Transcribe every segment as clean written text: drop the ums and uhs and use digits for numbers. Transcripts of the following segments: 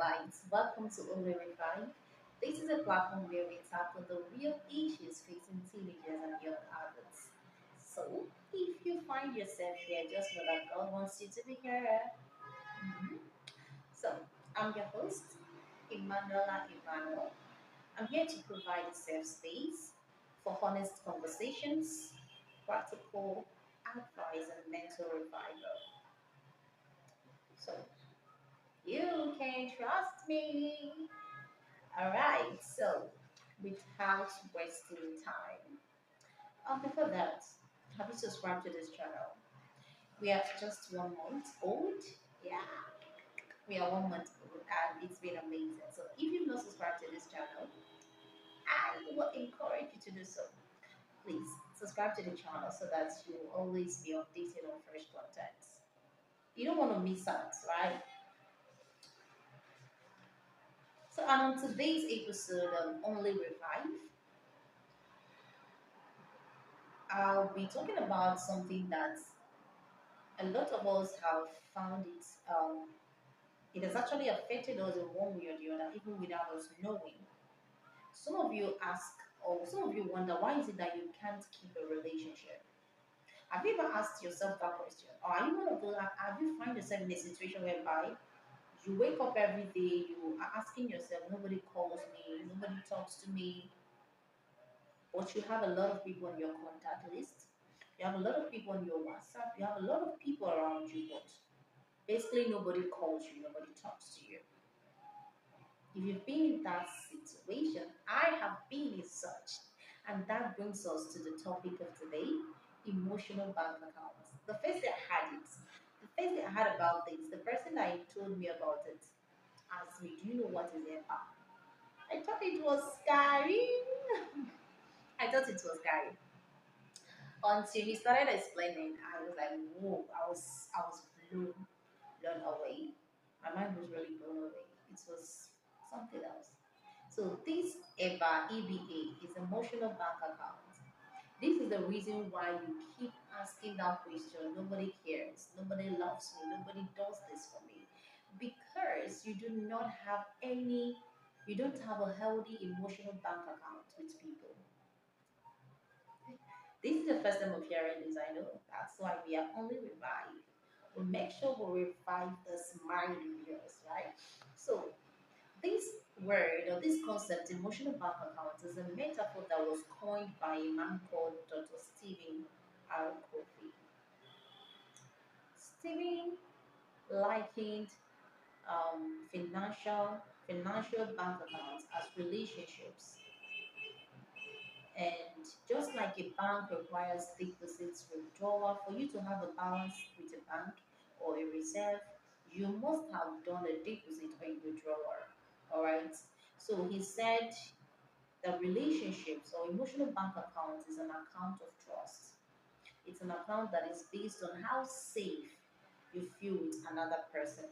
right, welcome to Only Revive. This is a platform where we tackle the real issues facing teenagers and young adults. So, if you find yourself here, just know that God wants you to be here. Mhm. So, I'm your host, Emanuela Emmanuel. I'm here to provide a safe space for honest conversations, practical advice, and mental revival. So, you can trust me. All right, so without wasting time, before that, have you subscribed to this channel? We are just 1 month old. Yeah, we are 1 month old, and it's been amazing. So if you've not subscribed to this channel, I will encourage you to do so. Please subscribe to the channel so that you will always be updated on fresh content. You don't want to miss out, right? So, and on today's episode of Only Revive, I'll be talking about something that a lot of us have found it. It has actually affected us in one way or the other, even without us knowing. Some of you ask, or some of you wonder, why is it that you can't keep a relationship? Have you ever asked yourself that question? Or are you one of those? Have you find yourself in a situation whereby you wake up every day, you are asking yourself, nobody calls me, nobody talks to me, but you have a lot of people on your contact list, you have a lot of people on your WhatsApp, you have a lot of people around you, but basically nobody calls you, nobody talks to you. If you've been in that situation, I have been in such. And that brings us to the topic of today, emotional bank accounts. The first day I had it, the first day I heard about this, the person that told me about it asked me, do you know what is EPA? I thought it was scary. I thought it was scary. Until he started explaining, I was like, whoa, I was blown away. My mind was really blown away. It was something else. So this EBA is emotional bank account. This is the reason why you keep asking that question. Nobody cares. Nobody loves me. Nobody does this for me. Because you do not have any, you don't have a healthy emotional bank account with people. This is the first time of hearing this, I know. That's why we are only revived. We make sure we revive the smile in yours, right? So this word or this concept, emotional bank account, is a metaphor that was coined by a man called Dr. Stephen R. Covey. Stephen likened financial bank accounts as relationships, and just like a bank requires deposits withdrawal for you to have a balance with a bank or a reserve, you must have done a deposit or a withdrawal. All right. So he said that relationships or emotional bank account is an account of trust. It's an account that is based on how safe you feel with another person.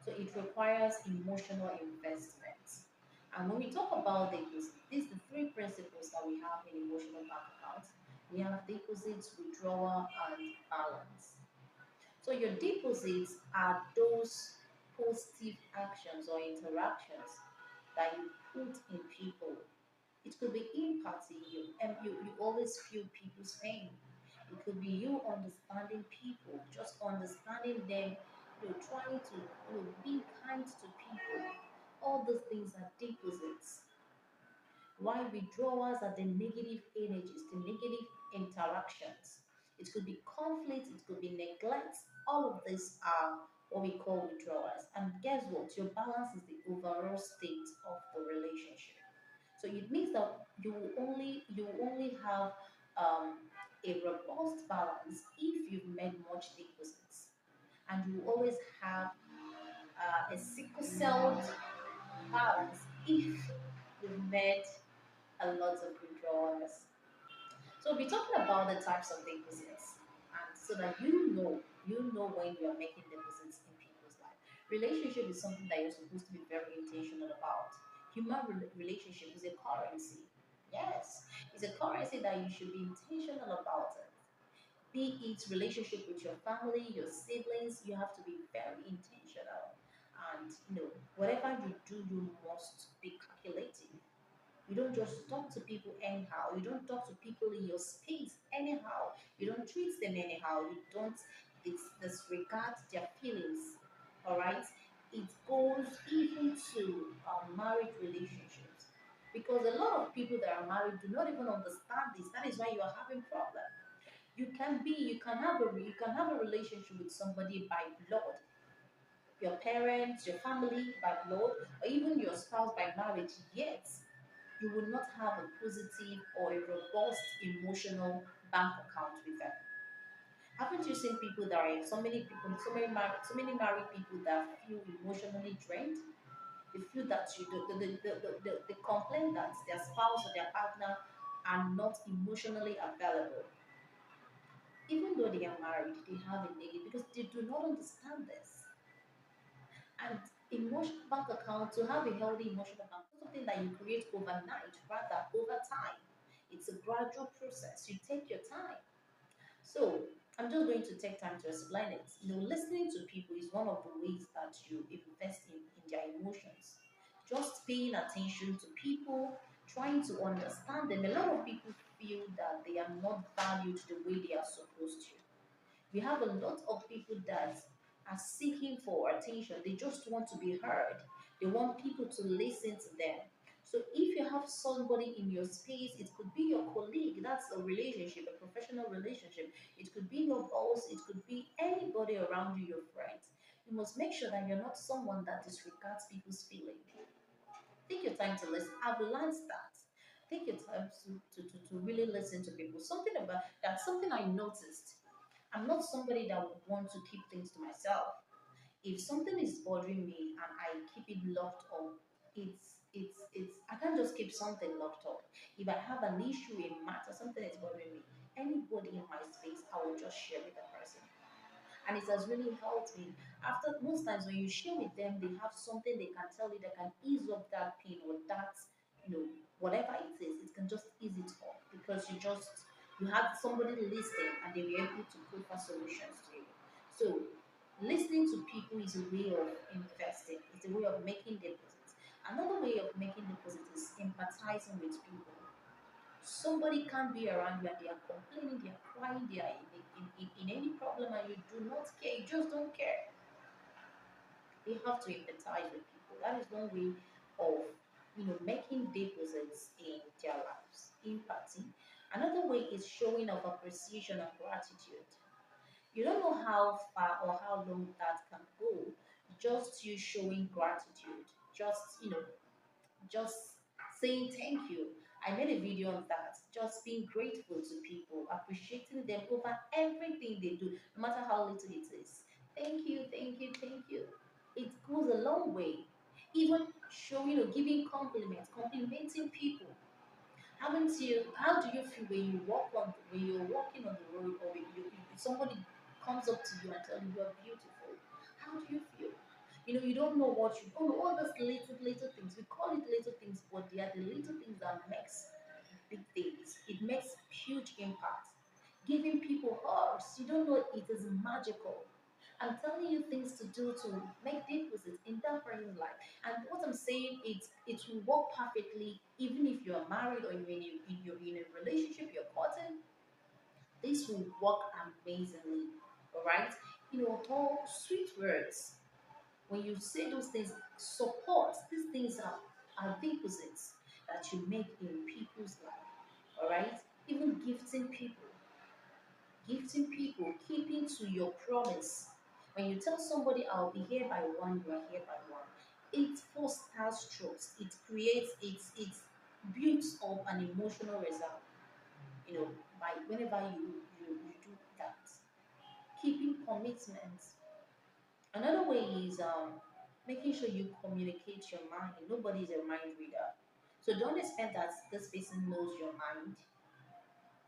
So it requires emotional investment. And when we talk about deposits, these are the three principles that we have in emotional bank accounts. We have deposits, withdrawal, and balance. So your deposits are those positive actions or interactions that you put in people. It could be empathy, you always feel people's pain. It could be you understanding people, just understanding them, trying to, be kind to people. All those things are deposits. While withdrawals are the negative energies, the negative interactions. It could be conflict, it could be neglect. All of these are what we call withdrawals. And guess what? Your balance is the overall state of the relationship. So it means that you only have um, a robust balance if you've made much deposits, and you always have a sickle cell balance if you've made a lot of withdrawals. So we'll be talking about the types of deposits, and so that you know when you are making deposits in people's life. Relationship is something that you're supposed to be very intentional about. Human relationship is a currency. Yes, it's a currency that you should be intentional about it. Be it relationship with your family, your siblings, you have to be very intentional. Whatever you do, you must be calculating. You don't just talk to people anyhow. You don't talk to people in your space anyhow. You don't treat them anyhow. You don't disregard their feelings. All right? It goes even to marriage relationships. Because a lot of people that are married do not even understand this. That is why you are having problems. You can have a relationship with somebody by blood, your parents, your family by blood, or even your spouse by marriage, yet you will not have a positive or a robust emotional bank account with them. Haven't you seen people that are so many married people that feel emotionally drained? They feel that they complain that their spouse or their partner are not emotionally available. Even though they are married, they have a negative because they do not understand this. And emotional bank account, to have a healthy emotional bank, is something that you create overnight, rather over time. It's a gradual process. You take your time. So I'm just going to take time to explain it. Listening to people is one of the ways that you invest in their emotions. Just paying attention to people, trying to understand them. A lot of people feel that they are not valued the way they are supposed to. We have a lot of people that are seeking for attention. They just want to be heard. They want people to listen to them. So if you have somebody in your space, it could be your colleague. That's a relationship, a professional relationship. It could be your boss. It could be anybody around you, your friends. You must make sure that you're not someone that disregards people's feelings. Take your time to listen. I've learned that. Take your time to really listen to people. Something about that's something I noticed. I'm not somebody that would want to keep things to myself. If something is bothering me and I keep it locked up, it's I can't just keep something locked up. If I have an issue, a matter, something is bothering me, anybody in my space, I will just share with the person, and it has really helped me. After most times when you share with them, they have something they can tell you that can ease up that pain or that, you know, whatever it is, it can just ease it up because you had somebody listening and they were able to provide solutions to you. So listening to people is a way of investing, it's a way of making deposits. Another way of making deposits is empathizing with people. Somebody can't be around you and they are complaining, they are crying, they are in any problem and you do not care, you just don't care. You have to empathize with people. That is one way of making deposits in their lives. Empathy. Another way is showing of appreciation and gratitude. You don't know how far or how long that can go. Just you showing gratitude. Just saying thank you. I made a video on that. Just being grateful to people, appreciating them over everything they do, no matter how little it is. Thank you, thank you, thank you. It goes a long way. Even showing or giving compliments, complimenting people. How do you feel when you're walking on the road or when somebody comes up to you and tells you you are beautiful? How do you feel? You don't know what you oh all those little things. We call it little things, but they are the little things that makes big things. It makes huge impact. Giving people hugs, you don't know it is magical. I'm telling you things to do to make deposits in that person's life. And what I'm saying is it will work perfectly even if you're married or you're in a relationship, you're courting, this will work amazingly. Alright? All sweet words. When you say those things, support, these things are deposits that you make in people's life. Alright? Even gifting people, keeping to your promise. When you tell somebody I'll be here by one, you are here by one. It fosters trust. It builds up an emotional reserve. By whenever you do that. Keeping commitments. Another way is making sure you communicate your mind. Nobody is a mind reader. So don't expect that this person knows your mind.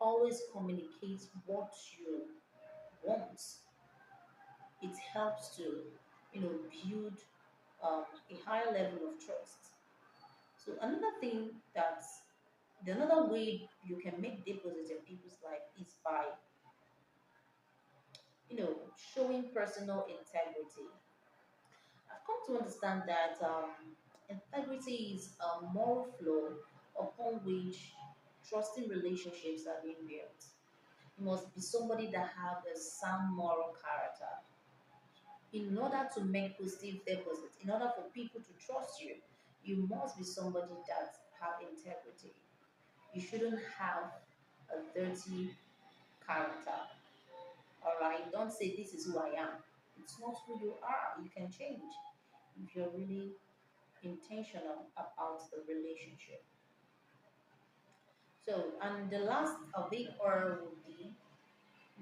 Always communicate what you want. It helps to, build a higher level of trust. So another way you can make deposits in people's life is by, showing personal integrity. I've come to understand that integrity is a moral flow upon which trusting relationships are being built. You must be somebody that have a sound moral character in order to make positive deposits, in order for people to trust you. You must be somebody that have integrity. You shouldn't have a dirty character. All right, don't say this is who I am. It's not who you are. You can change if you're really intentional about the relationship. So, and the last of it or would be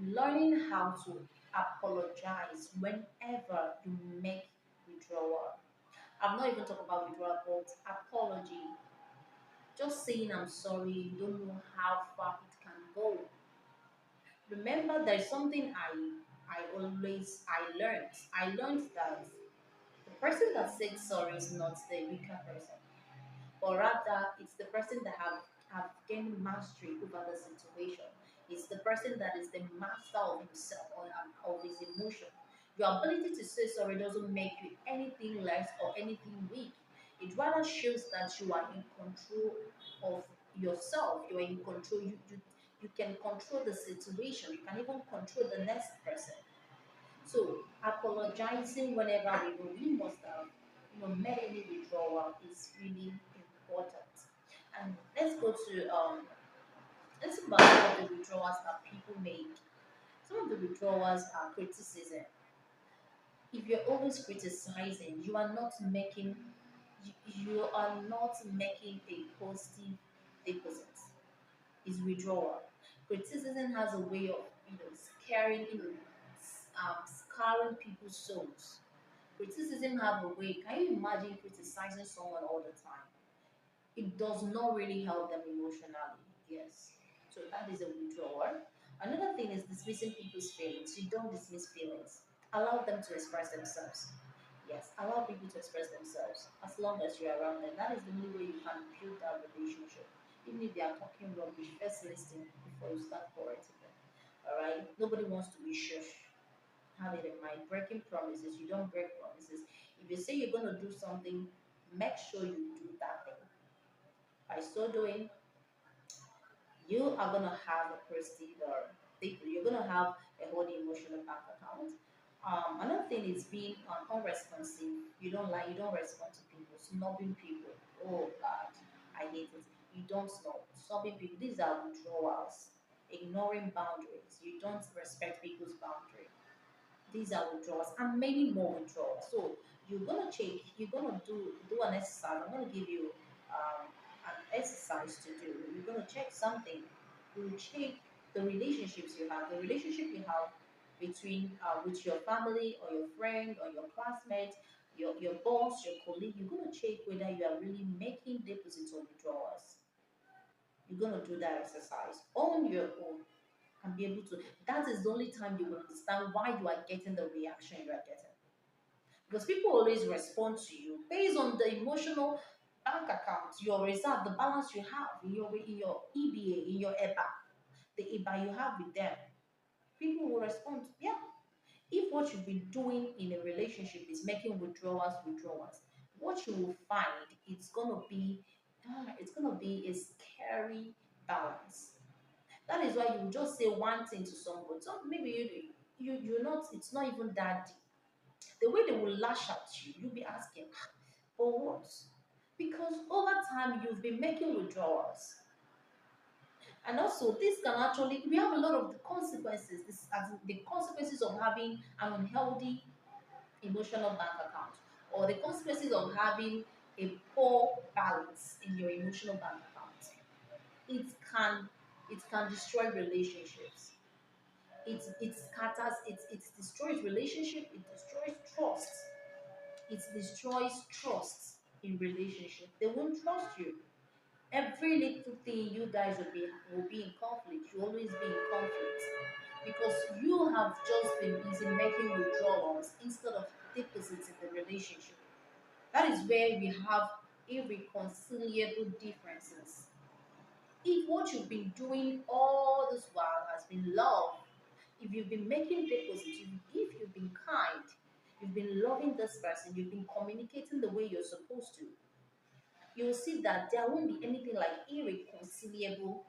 learning how to apologize whenever you make withdrawal. I've not even talked about withdrawal, but apology. Just saying I'm sorry, you don't know how far it can go. Remember, there's something I learned that the person that said sorry is not the weaker person, or rather it's the person that have gained mastery over the situation. It's the person that is the master of himself or of his emotion. Your ability to say sorry doesn't make you anything less or anything weak. It rather shows that you are in control of yourself. You are in control. You can control the situation. You can even control the next person. So apologizing whenever we must have made any withdrawal is really important. And let's talk about some of the withdrawals that people make. Some of the withdrawals are criticism. If you're always criticizing, you are not making a positive deposit. Is withdrawal. Criticism has a way of scaring scarring people's souls. Criticism have a way. Can you imagine criticizing someone all the time? It does not really help them emotionally. Yes. So that is a withdrawal. Another thing is dismissing people's feelings. You don't dismiss feelings. Allow them to express themselves. Yes, allow people to express themselves as long as you're around them. That is the only way you can build that relationship. Even if they are talking rubbish, first listen before you start correcting them. Alright? Nobody wants to be shush. Have it in mind. Breaking promises, you don't break promises. If you say you're gonna do something, make sure you do that thing. By so doing, you are gonna have a positive or you're gonna have a holding emotional bank account. Another thing is being unresponsive. You don't respond to people, snubbing people. Oh God, I hate it. You don't snubbing people. These are withdrawals, ignoring boundaries. You don't respect people's boundaries. These are withdrawals and many more withdrawals. So you're gonna do an exercise. I'm gonna give you an exercise to do. You're gonna check something. You check the relationships you have, the relationship you have between with your family or your friend or your classmate, your boss, your colleague. You're gonna check whether you are really making deposits or withdrawals. You're gonna do that exercise on your own and be able to. That is the only time you will understand why you are getting the reaction you are getting. Because people always respond to you based on the emotional bank account, your reserve, the balance you have in your EBA, in your EBA, the EBA you have with them. People will respond, yeah. If what you've been doing in a relationship is making withdrawals, what you will find it's gonna be a scary balance. That is why you just say one thing to someone. So maybe you're not. It's not even that deep. The way they will lash at you, you'll be asking, "Ah, for what?" Because over time you've been making withdrawals, and also this can actually we have a lot of the consequences. This as in the consequences of having an unhealthy emotional bank account, or the consequences of having a poor balance in your emotional bank account. It can it can destroy relationships. It scatters, it destroys relationship, it destroys trust, it destroys trust in relationship. They won't trust you. Every little thing you guys will be in conflict. You always be in conflict because you have just been busy making withdrawals instead of deposits in the relationship. That is where we have irreconcilable differences. If what you've been doing all this while has been love, if you've been making deposits, if you've been kind, you've been loving this person, you've been communicating the way you're supposed to, you'll see that there won't be anything like irreconcilable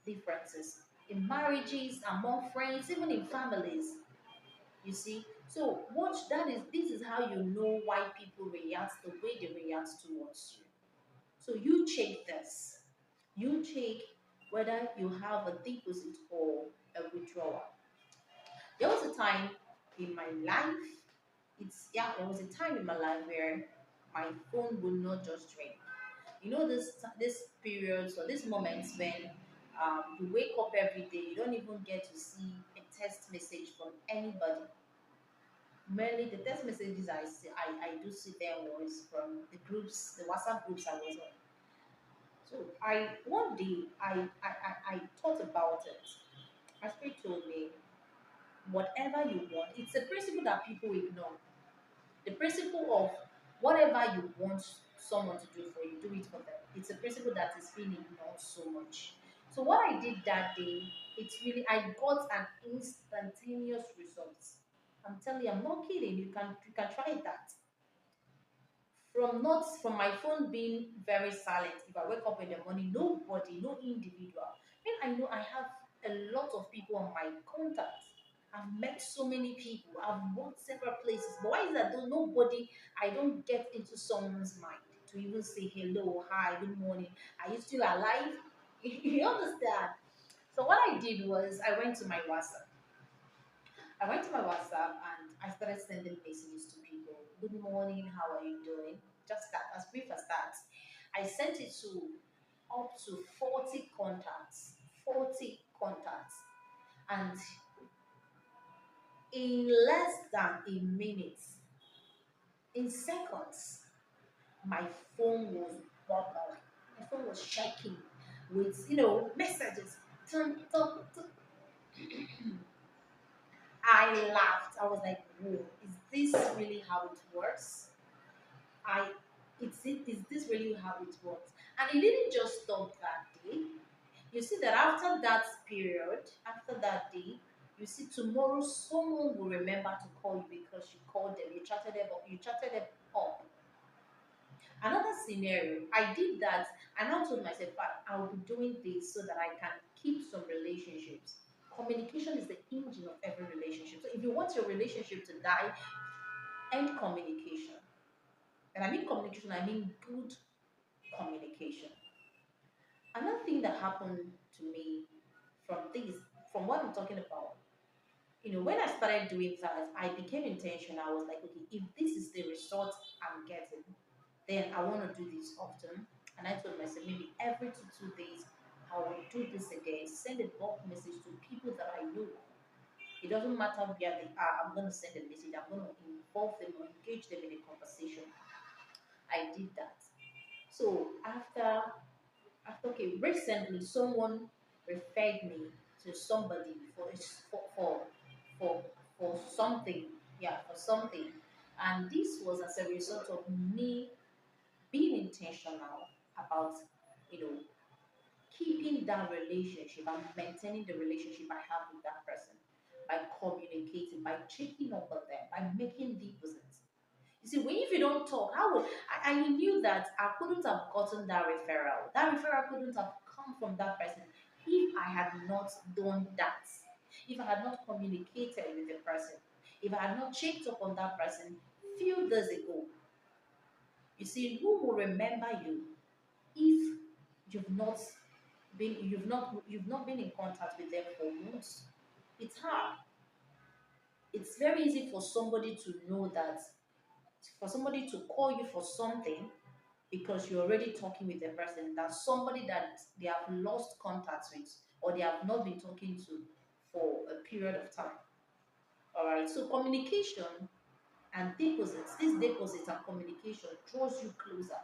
differences in marriages, among friends, even in families. You see, so watch that is this is how you know why people react the way they react towards you. So you check this. You check whether you have a deposit or a withdrawal. There was a time in my life, there was a time in my life where my phone would not just ring. You know this periods or these moments when you wake up every day, you don't even get to see a text message from anybody. Mainly the text messages I do see them was from the groups, the WhatsApp groups I was on. So I one day I thought about it. My spirit told me, whatever you want, it's a principle that people ignore. The principle of whatever you want someone to do for you, do it for them. It's a principle that is being ignored so much. So what I did that day, it's really I got an instantaneous result. I'm telling you, I'm not kidding. You can try that. From my phone being very silent. If I wake up in the morning, nobody, no individual. And I know I have a lot of people on my contacts. I've met so many people. I've worked several places. But why is that though nobody, I don't get into someone's mind to even say hello, hi, good morning. Are you still alive? You understand? So what I did was I went to my WhatsApp. I went to my WhatsApp and I started sending messages to people. Good morning, how are you doing? Just that, as brief as that. I sent it to up to 40 contacts. 40 contacts. And in less than a minute, in seconds, my phone was bubbling. My phone was shaking with, messages. Tum, tum, tum. I laughed. I was like, whoa, is this really how it works? I is this really how it works? And it didn't just stop that day. You see that after that period, after that day, you see tomorrow someone will remember to call you because you called them, you chatted them up. Another scenario, I did that and I told myself, I will be doing this so that I can keep some relationships. Communication is the engine of every relationship. So if you want your relationship to die, end communication. And I mean communication, I mean good communication. Another thing that happened to me from this, from what I'm talking about, when I started doing that, I became intentional. I was like, okay, if this is the result I'm getting, then I want to do this often. And I told myself maybe every 2 days, I will do this again, send a bulk message to people that I know. It doesn't matter where they are, I'm going to send a message, I'm going to involve them or engage them in a conversation. I did that. So okay, recently someone referred me to somebody for for something, yeah, for something, and this was as a result of me being intentional about you know keeping that relationship and maintaining the relationship I have with that person by communicating, by checking up on them, by making deposits. You see, when if you don't talk, how would I knew that I couldn't have gotten that referral. That referral couldn't have come from that person if I had not done that. If I had not communicated with the person, if I had not checked up on that person few days ago. You see, who will remember you if you've not been in contact with them for months? It's hard. It's very easy for somebody to know that, for somebody to call you for something because you're already talking with the person, than somebody that they have lost contact with or they have not been talking to for a period of time. All right. So communication and deposits, this deposit and communication draws you closer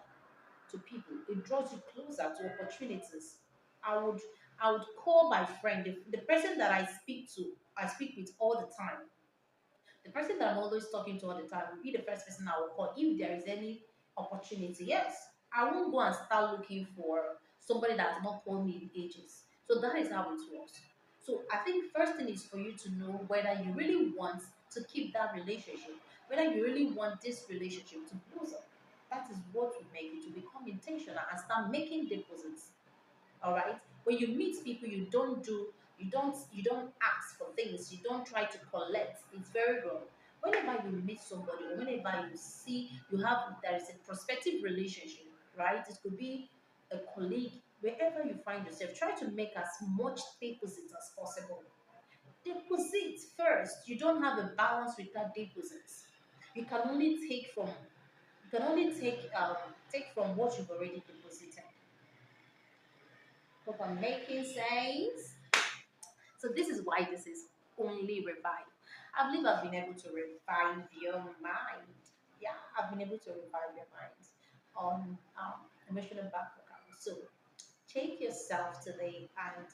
to people. It draws you closer to opportunities. I would I would call my friend, the person that I speak with all the time. The person that I'm always talking to all the time will be the first person I will call if there is any opportunity. Yes, I won't go and start looking for somebody that has not called me in ages. So that is how it works. So I think first thing is for you to know whether you really want to keep that relationship. whether you really want this relationship to blossom. That is what will make you to become intentional and start making deposits. All right. When you meet people, you don't ask for things. You don't try to collect. It's very wrong. Whenever you meet somebody, or whenever you see you have there is a prospective relationship, right? It could be a colleague. Wherever you find yourself, try to make as much deposits as possible. Deposit first. You don't have a balance without deposits. You can only take from what you've already deposited. Hope I'm making sense. So this is why this is only revive. I believe I've been able to revive your mind. Yeah, I've been able to revive your mind on emotional background. So take yourself today and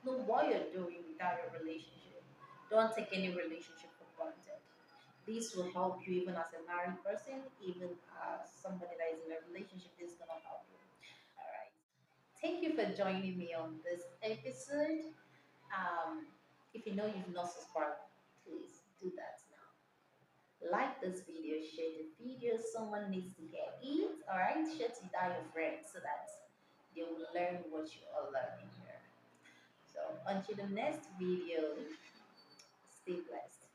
know what you're doing without your relationship. Don't take any relationship for granted. This will help you even as a married person, even as somebody that is in a relationship. This is gonna help you. All right. Thank you for joining me on this episode. If you know you've not subscribed, please do that now. Like this video, share the video. Someone needs to hear it. All right, share to your friends so that they will learn what you are learning here. So until the next video, stay blessed.